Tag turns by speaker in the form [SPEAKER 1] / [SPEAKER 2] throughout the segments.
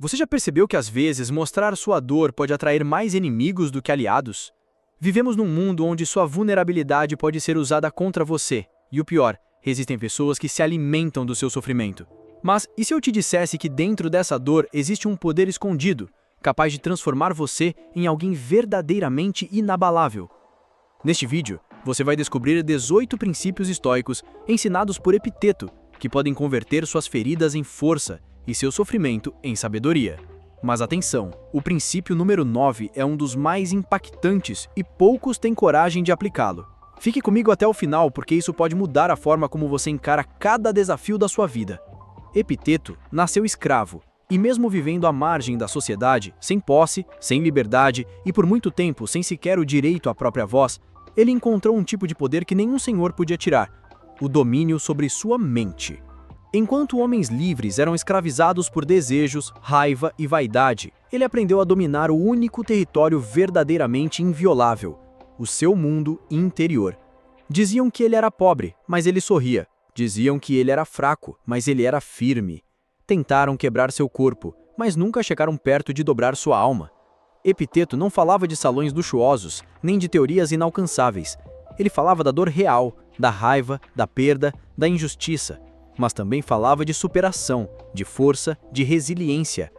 [SPEAKER 1] Você já percebeu que às vezes mostrar sua dor pode atrair mais inimigos do que aliados? Vivemos num mundo onde sua vulnerabilidade pode ser usada contra você, e o pior, existem pessoas que se alimentam do seu sofrimento. Mas e se eu te dissesse que dentro dessa dor existe um poder escondido, capaz de transformar você em alguém verdadeiramente inabalável? Neste vídeo, você vai descobrir 18 princípios estoicos ensinados por Epiteto, que podem converter suas feridas em força e seu sofrimento em sabedoria. Mas atenção, o princípio número 9 é um dos mais impactantes e poucos têm coragem de aplicá-lo. Fique comigo até o final porque isso pode mudar a forma como você encara cada desafio da sua vida. Epiteto nasceu escravo, e mesmo vivendo à margem da sociedade, sem posse, sem liberdade e por muito tempo sem sequer o direito à própria voz, ele encontrou um tipo de poder que nenhum senhor podia tirar: o domínio sobre sua mente. Enquanto homens livres eram escravizados por desejos, raiva e vaidade, ele aprendeu a dominar o único território verdadeiramente inviolável: o seu mundo interior. Diziam que ele era pobre, mas ele sorria. Diziam que ele era fraco, mas ele era firme. Tentaram quebrar seu corpo, mas nunca chegaram perto de dobrar sua alma. Epiteto não falava de salões luxuosos, nem de teorias inalcançáveis. Ele falava da dor real, da raiva, da perda, da injustiça. Mas também falava de superação, de força, de resiliência.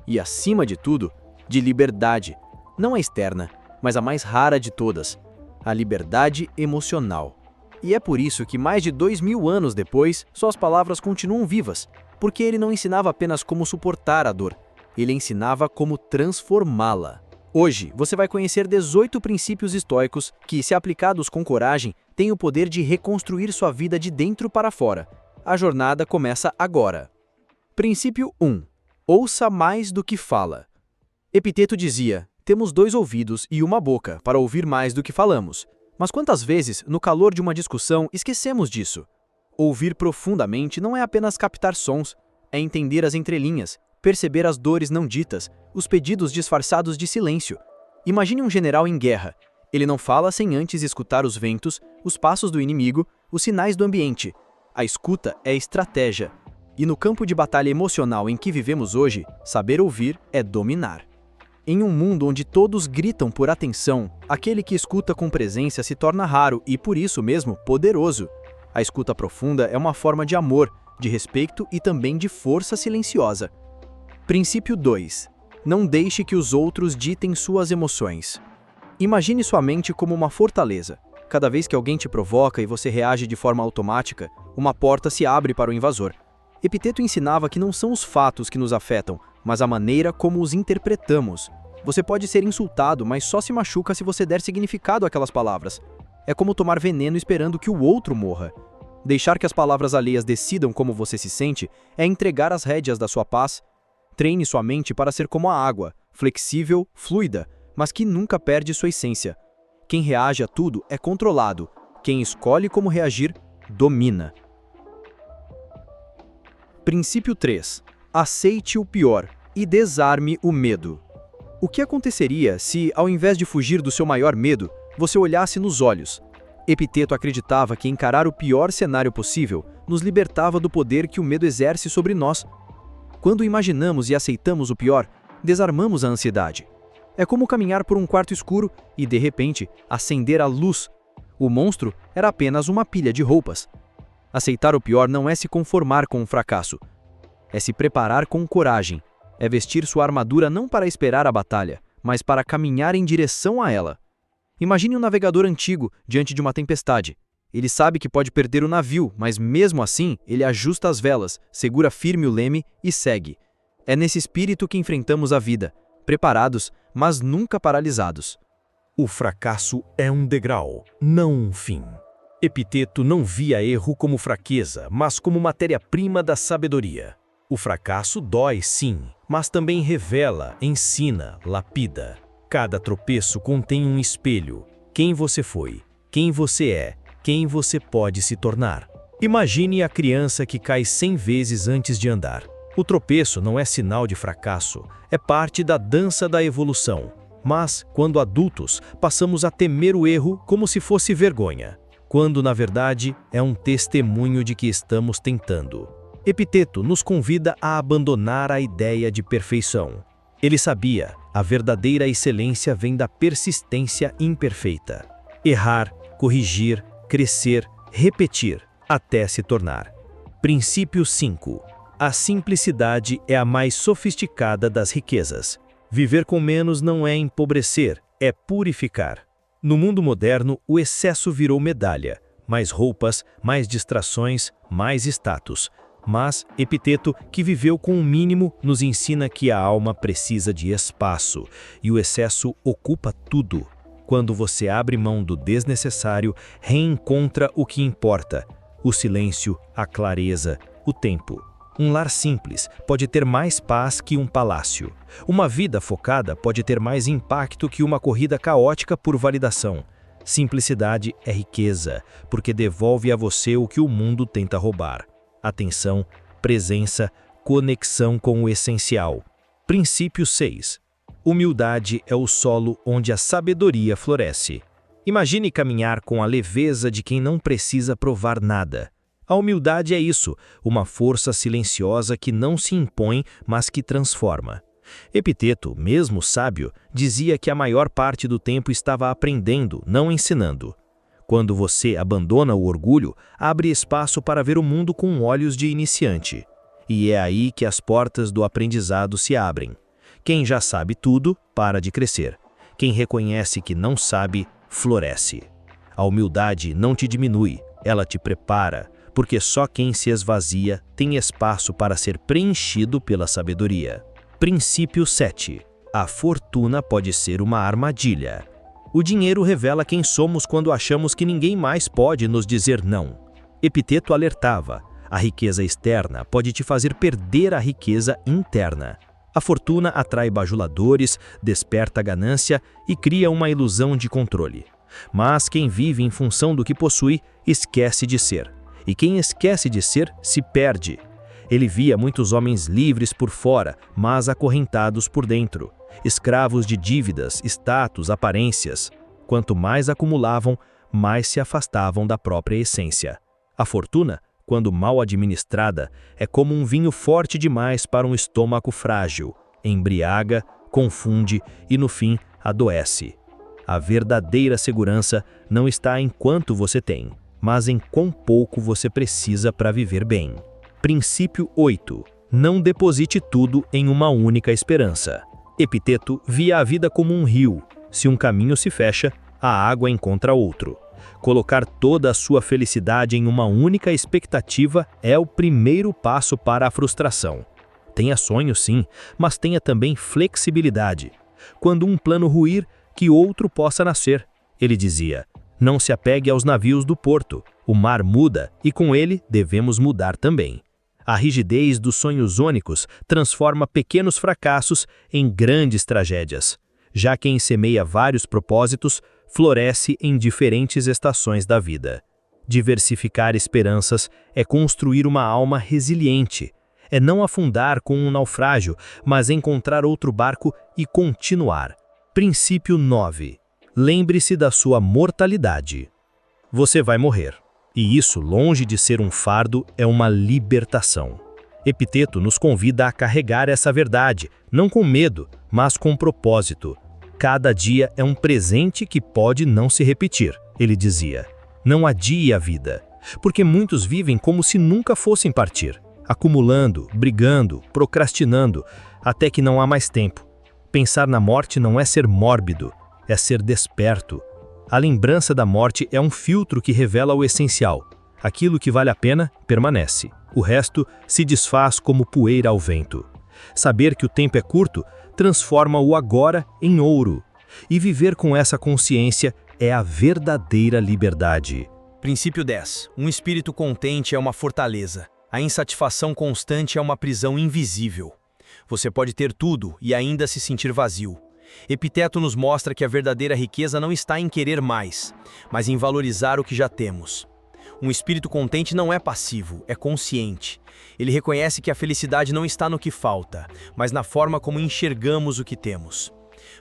[SPEAKER 1] E, acima de tudo, de liberdade. Não a externa, mas a mais rara de todas: a liberdade emocional. E é por isso que mais de 2000 anos depois, suas palavras continuam vivas, porque ele não ensinava apenas como suportar a dor, ele ensinava como transformá-la. Hoje, você vai conhecer 18 princípios estoicos que, se aplicados com coragem, têm o poder de reconstruir sua vida de dentro para fora. A jornada começa agora. Princípio 1. Ouça mais do que fala. Epiteto dizia: temos 2 ouvidos e uma boca para ouvir mais do que falamos. Mas quantas vezes, no calor de uma discussão, esquecemos disso? Ouvir profundamente não é apenas captar sons, é entender as entrelinhas, perceber as dores não ditas, os pedidos disfarçados de silêncio. Imagine um general em guerra. Ele não fala sem antes escutar os ventos, os passos do inimigo, os sinais do ambiente. A escuta é estratégia. E no campo de batalha emocional em que vivemos hoje, saber ouvir é dominar. Em um mundo onde todos gritam por atenção, aquele que escuta com presença se torna raro e, por isso mesmo, poderoso. A escuta profunda é uma forma de amor, de respeito e também de força silenciosa. Princípio 2. Não deixe que os outros ditem suas emoções. Imagine sua mente como uma fortaleza. Cada vez que alguém te provoca e você reage de forma automática, uma porta se abre para o invasor. Epiteto ensinava que não são os fatos que nos afetam, mas a maneira como os interpretamos. Você pode ser insultado, mas só se machuca se você der significado àquelas palavras. É como tomar veneno esperando que o outro morra. Deixar que as palavras alheias decidam como você se sente é entregar as rédeas da sua paz. Treine sua mente para ser como a água, flexível, fluida, mas que nunca perde sua essência. Quem reage a tudo é controlado. Quem escolhe como reagir, domina. Princípio 3. Aceite o pior e desarme o medo. O que aconteceria se, ao invés de fugir do seu maior medo, você olhasse nos olhos? Epiteto acreditava que encarar o pior cenário possível nos libertava do poder que o medo exerce sobre nós. Quando imaginamos e aceitamos o pior, desarmamos a ansiedade. É como caminhar por um quarto escuro e, de repente, acender a luz. O monstro era apenas uma pilha de roupas. Aceitar o pior não é se conformar com o fracasso. É se preparar com coragem. É vestir sua armadura não para esperar a batalha, mas para caminhar em direção a ela. Imagine um navegador antigo diante de uma tempestade. Ele sabe que pode perder o navio, mas mesmo assim, ele ajusta as velas, segura firme o leme e segue. É nesse espírito que enfrentamos a vida, preparados, mas nunca paralisados.
[SPEAKER 2] O fracasso é um degrau, não um fim. Epiteto não via erro como fraqueza, mas como matéria-prima da sabedoria. O fracasso dói, sim, mas também revela, ensina, lapida. Cada tropeço contém um espelho. Quem você foi, quem você é, quem você pode se tornar. Imagine a criança que cai 100 vezes antes de andar. O tropeço não é sinal de fracasso, é parte da dança da evolução. Mas, quando adultos, passamos a temer o erro como se fosse vergonha, quando, na verdade, é um testemunho de que estamos tentando. Epiteto nos convida a abandonar a ideia de perfeição. Ele sabia, a verdadeira excelência vem da persistência imperfeita. Errar, corrigir, crescer, repetir, até se tornar. Princípio 5. A simplicidade é a mais sofisticada das riquezas. Viver com menos não é empobrecer, é purificar. No mundo moderno, o excesso virou medalha. Mais roupas, mais distrações, mais status. Mas Epiteto, que viveu com o mínimo, nos ensina que a alma precisa de espaço, e o excesso ocupa tudo. Quando você abre mão do desnecessário, reencontra o que importa: o silêncio, a clareza, o tempo. Um lar simples pode ter mais paz que um palácio. Uma vida focada pode ter mais impacto que uma corrida caótica por validação. Simplicidade é riqueza, porque devolve a você o que o mundo tenta roubar: atenção, presença, conexão com o essencial. Princípio 6. Humildade é o solo onde a sabedoria floresce. Imagine caminhar com a leveza de quem não precisa provar nada. A humildade é isso, uma força silenciosa que não se impõe, mas que transforma. Epiteto, mesmo sábio, dizia que a maior parte do tempo estava aprendendo, não ensinando. Quando você abandona o orgulho, abre espaço para ver o mundo com olhos de iniciante. E é aí que as portas do aprendizado se abrem. Quem já sabe tudo, para de crescer. Quem reconhece que não sabe, floresce. A humildade não te diminui, ela te prepara, porque só quem se esvazia tem espaço para ser preenchido pela sabedoria. Princípio 7. A fortuna pode ser uma armadilha. O dinheiro revela quem somos quando achamos que ninguém mais pode nos dizer não. Epiteto alertava: a riqueza externa pode te fazer perder a riqueza interna. A fortuna atrai bajuladores, desperta a ganância e cria uma ilusão de controle. Mas quem vive em função do que possui, esquece de ser. E quem esquece de ser, se perde. Ele via muitos homens livres por fora, mas acorrentados por dentro. Escravos de dívidas, status, aparências. Quanto mais acumulavam, mais se afastavam da própria essência. A fortuna, quando mal administrada, é como um vinho forte demais para um estômago frágil. Embriaga, confunde e, no fim, adoece. A verdadeira segurança não está em quanto você tem, mas em quão pouco você precisa para viver bem. Princípio 8. Não deposite tudo em uma única esperança. Epiteto via a vida como um rio. Se um caminho se fecha, a água encontra outro. Colocar toda a sua felicidade em uma única expectativa é o primeiro passo para a frustração. Tenha sonhos, sim, mas tenha também flexibilidade. Quando um plano ruir, que outro possa nascer. Ele dizia: não se apegue aos navios do porto. O mar muda e com ele devemos mudar também. A rigidez dos sonhos únicos transforma pequenos fracassos em grandes tragédias. Já quem semeia vários propósitos, floresce em diferentes estações da vida. Diversificar esperanças é construir uma alma resiliente. É não afundar com um naufrágio, mas encontrar outro barco e continuar. Princípio 9. Lembre-se da sua mortalidade. Você vai morrer. E isso, longe de ser um fardo, é uma libertação. Epiteto nos convida a carregar essa verdade, não com medo, mas com propósito. Cada dia é um presente que pode não se repetir, ele dizia. Não adie a vida, porque muitos vivem como se nunca fossem partir, acumulando, brigando, procrastinando, até que não há mais tempo. Pensar na morte não é ser mórbido, é ser desperto. A lembrança da morte é um filtro que revela o essencial. Aquilo que vale a pena, permanece. O resto se desfaz como poeira ao vento. Saber que o tempo é curto transforma o agora em ouro. E viver com essa consciência é a verdadeira liberdade.
[SPEAKER 1] Princípio 10. Um espírito contente é uma fortaleza. A insatisfação constante é uma prisão invisível. Você pode ter tudo e ainda se sentir vazio. Epiteto nos mostra que a verdadeira riqueza não está em querer mais, mas em valorizar o que já temos. Um espírito contente não é passivo, é consciente. Ele reconhece que a felicidade não está no que falta, mas na forma como enxergamos o que temos.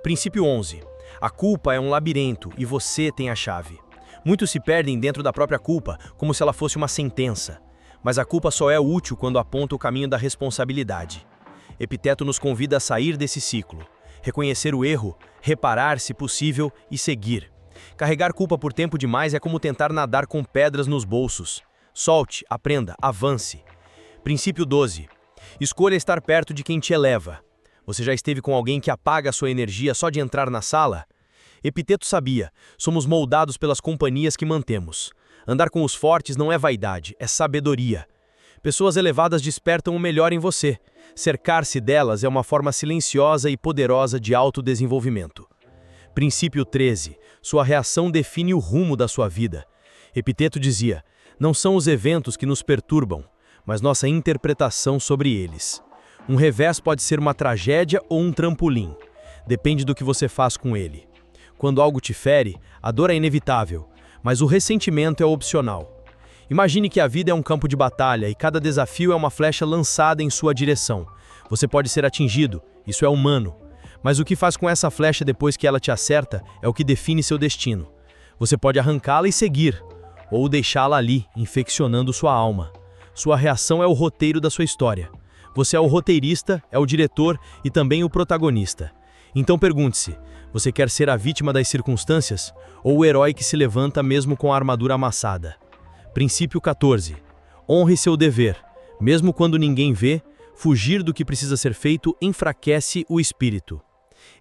[SPEAKER 1] Princípio 11. A culpa é um labirinto e você tem a chave. Muitos se perdem dentro da própria culpa, como se ela fosse uma sentença.
[SPEAKER 2] Mas a culpa só é útil quando aponta o caminho da responsabilidade. Epiteto nos convida a sair desse ciclo, reconhecer o erro, reparar se possível e seguir. Carregar culpa por tempo demais é como tentar nadar com pedras nos bolsos. Solte, aprenda, avance. Princípio 12. Escolha estar perto de quem te eleva. Você já esteve com alguém que apaga a sua energia só de entrar na sala? Epiteto sabia, somos moldados pelas companhias que mantemos. Andar com os fortes não é vaidade, é sabedoria. Pessoas elevadas despertam o melhor em você. Cercar-se delas é uma forma silenciosa e poderosa de autodesenvolvimento. Princípio 13. Sua reação define o rumo da sua vida. Epiteto dizia, não são os eventos que nos perturbam, mas nossa interpretação sobre eles. Um revés pode ser uma tragédia ou um trampolim. Depende do que você faz com ele. Quando algo te fere, a dor é inevitável, mas o ressentimento é opcional. Imagine que a vida é um campo de batalha e cada desafio é uma flecha lançada em sua direção. Você pode ser atingido, isso é humano. Mas o que faz com essa flecha depois que ela te acerta é o que define seu destino. Você pode arrancá-la e seguir, ou deixá-la ali, infeccionando sua alma. Sua reação é o roteiro da sua história. Você é o roteirista, é o diretor e também o protagonista. Então pergunte-se, você quer ser a vítima das circunstâncias ou o herói que se levanta mesmo com a armadura amassada? Princípio 14. Honre seu dever. Mesmo quando ninguém vê, fugir do que precisa ser feito enfraquece o espírito.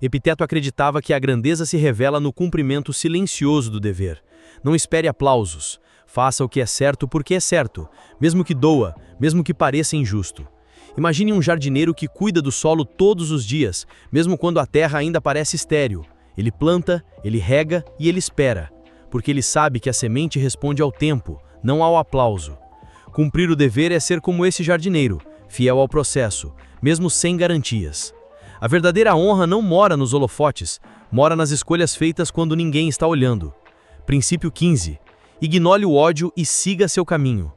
[SPEAKER 2] Epiteto acreditava que a grandeza se revela no cumprimento silencioso do dever. Não espere aplausos. Faça o que é certo porque é certo, mesmo que doa, mesmo que pareça injusto. Imagine um jardineiro que cuida do solo todos os dias, mesmo quando a terra ainda parece estéril. Ele planta, ele rega e ele espera, porque ele sabe que a semente responde ao tempo, não ao aplauso. Cumprir o dever é ser como esse jardineiro, fiel ao processo, mesmo sem garantias. A verdadeira honra não mora nos holofotes, mora nas escolhas feitas quando ninguém está olhando. Princípio 15. Ignore o ódio e siga seu caminho.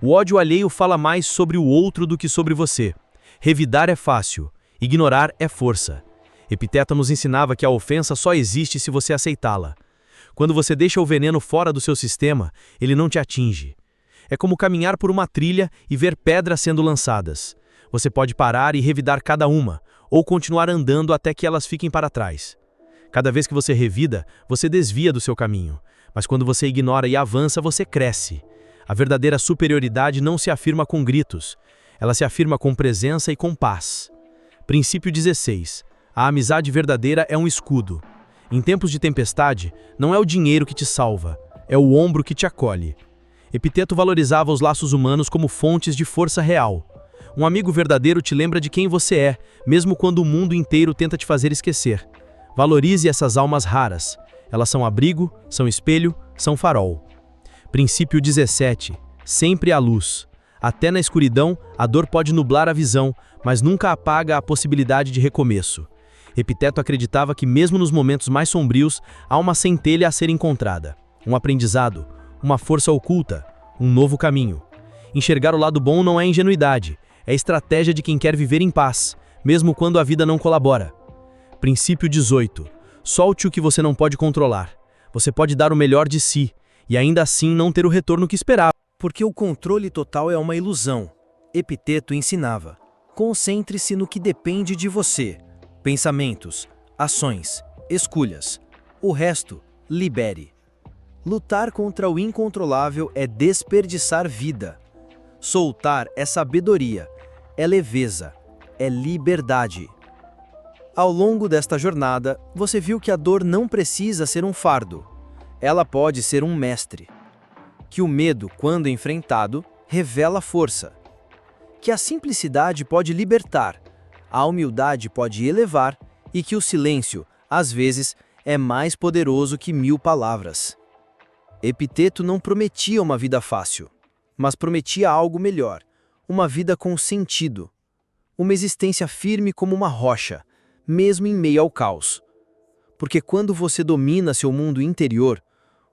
[SPEAKER 2] O ódio alheio fala mais sobre o outro do que sobre você. Revidar é fácil, ignorar é força. Epiteto nos ensinava que a ofensa só existe se você aceitá-la. Quando você deixa o veneno fora do seu sistema, ele não te atinge. É como caminhar por uma trilha e ver pedras sendo lançadas. Você pode parar e revidar cada uma, ou continuar andando até que elas fiquem para trás. Cada vez que você revida, você desvia do seu caminho. Mas quando você ignora e avança, você cresce. A verdadeira superioridade não se afirma com gritos. Ela se afirma com presença e com paz. Princípio 16. A amizade verdadeira é um escudo. Em tempos de tempestade, não é o dinheiro que te salva, é o ombro que te acolhe. Epiteto valorizava os laços humanos como fontes de força real. Um amigo verdadeiro te lembra de quem você é, mesmo quando o mundo inteiro tenta te fazer esquecer. Valorize essas almas raras. Elas são abrigo, são espelho, são farol. Princípio 17. Sempre há luz. Até na escuridão, a dor pode nublar a visão, mas nunca apaga a possibilidade de recomeço. Epiteto acreditava que mesmo nos momentos mais sombrios, há uma centelha a ser encontrada. Um aprendizado, uma força oculta, um novo caminho. Enxergar o lado bom não é ingenuidade, é estratégia de quem quer viver em paz, mesmo quando a vida não colabora. Princípio 18. Solte o que você não pode controlar. Você pode dar o melhor de si, e ainda assim não ter o retorno que esperava.
[SPEAKER 1] Porque o controle total é uma ilusão. Epiteto ensinava. Concentre-se no que depende de você. Pensamentos, ações, escolhas. O resto, libere. Lutar contra o incontrolável é desperdiçar vida. Soltar é sabedoria, é leveza, é liberdade. Ao longo desta jornada, você viu que a dor não precisa ser um fardo. Ela pode ser um mestre. Que o medo, quando enfrentado, revela força. Que a simplicidade pode libertar, a humildade pode elevar e que o silêncio, às vezes, é mais poderoso que 1000 palavras. Epiteto não prometia uma vida fácil, mas prometia algo melhor, uma vida com sentido. Uma existência firme como uma rocha, mesmo em meio ao caos. Porque quando você domina seu mundo interior,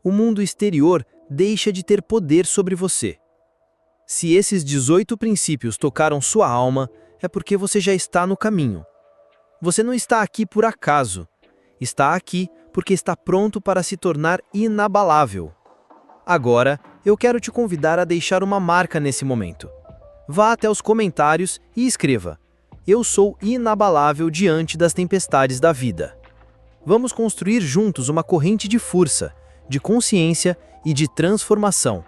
[SPEAKER 1] o mundo exterior deixa de ter poder sobre você. Se esses 18 princípios tocaram sua alma, é porque você já está no caminho. Você não está aqui por acaso. Está aqui porque está pronto para se tornar inabalável. Agora, eu quero te convidar a deixar uma marca nesse momento. Vá até os comentários e escreva: eu sou inabalável diante das tempestades da vida. Vamos construir juntos uma corrente de força, de consciência e de transformação.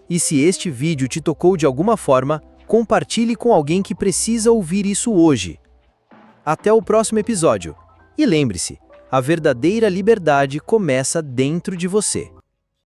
[SPEAKER 1] E se este vídeo te tocou de alguma forma, compartilhe com alguém que precisa ouvir isso hoje. Até o próximo episódio. E lembre-se, a verdadeira liberdade começa dentro de você.